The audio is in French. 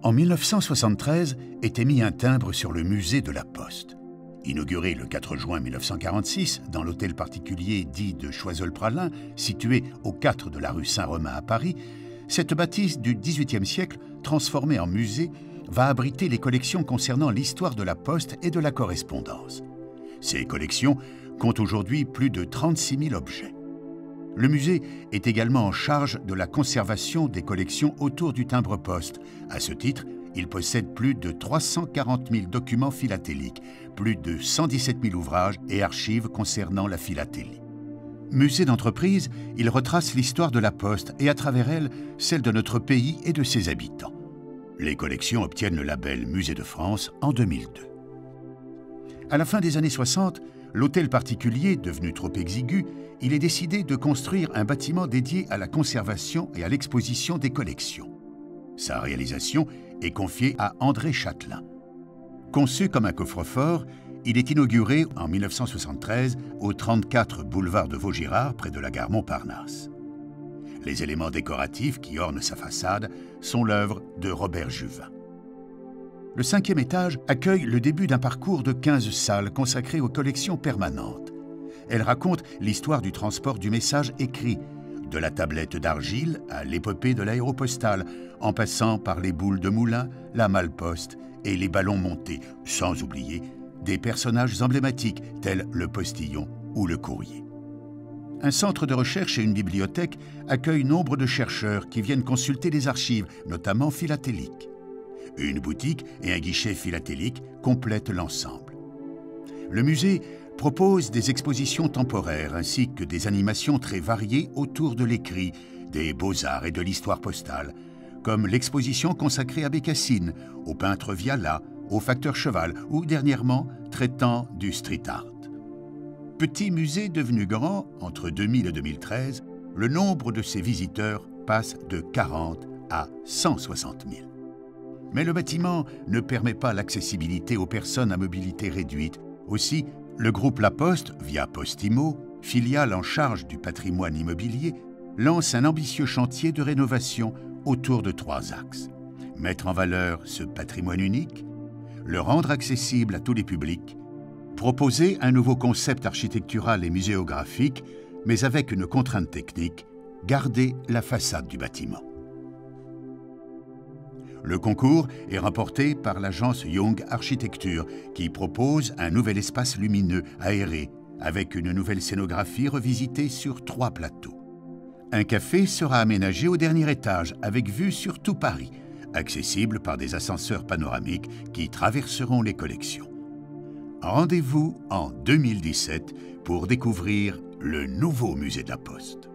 En 1973 était mis un timbre sur le musée de la Poste. Inauguré le 4 juin 1946 dans l'hôtel particulier dit de Choiseul-Praslin, situé au 4 de la rue Saint-Romain à Paris, cette bâtisse du XVIIIe siècle, transformée en musée, va abriter les collections concernant l'histoire de la Poste et de la correspondance. Ces collections comptent aujourd'hui plus de 36 000 objets. Le musée est également en charge de la conservation des collections autour du timbre-poste. À ce titre, il possède plus de 340 000 documents philatéliques, plus de 117 000 ouvrages et archives concernant la philatélie. Musée d'entreprise, il retrace l'histoire de la Poste et à travers elle, celle de notre pays et de ses habitants. Les collections obtiennent le label Musée de France en 2002. À la fin des années 60, l'hôtel particulier, devenu trop exigu, il est décidé de construire un bâtiment dédié à la conservation et à l'exposition des collections. Sa réalisation est confiée à André Châtelain. Conçu comme un coffre-fort, il est inauguré en 1973 au 34 boulevard de Vaugirard, près de la gare Montparnasse. Les éléments décoratifs qui ornent sa façade sont l'œuvre de Robert Juvin. Le 5e étage accueille le début d'un parcours de 15 salles consacrées aux collections permanentes. Elle raconte l'histoire du transport du message écrit, de la tablette d'argile à l'épopée de l'aéropostale, en passant par les boules de moulin, la malle-poste et les ballons montés, sans oublier des personnages emblématiques tels le postillon ou le courrier. Un centre de recherche et une bibliothèque accueillent nombre de chercheurs qui viennent consulter les archives, notamment philatéliques. Une boutique et un guichet philatélique complètent l'ensemble. Le musée propose des expositions temporaires ainsi que des animations très variées autour de l'écrit, des beaux-arts et de l'histoire postale, comme l'exposition consacrée à Bécassine, au peintre Viala, au facteur Cheval ou dernièrement traitant du street art. Petit musée devenu grand entre 2000 et 2013, le nombre de ses visiteurs passe de 40 à 160 000. Mais le bâtiment ne permet pas l'accessibilité aux personnes à mobilité réduite. Aussi, le groupe La Poste, via Postimo, filiale en charge du patrimoine immobilier, lance un ambitieux chantier de rénovation autour de 3 axes. Mettre en valeur ce patrimoine unique, le rendre accessible à tous les publics, proposer un nouveau concept architectural et muséographique, mais avec une contrainte technique, garder la façade du bâtiment. Le concours est remporté par l'agence Young Architecture qui propose un nouvel espace lumineux, aéré, avec une nouvelle scénographie revisitée sur 3 plateaux. Un café sera aménagé au dernier étage avec vue sur tout Paris, accessible par des ascenseurs panoramiques qui traverseront les collections. Rendez-vous en 2017 pour découvrir le nouveau musée de la Poste.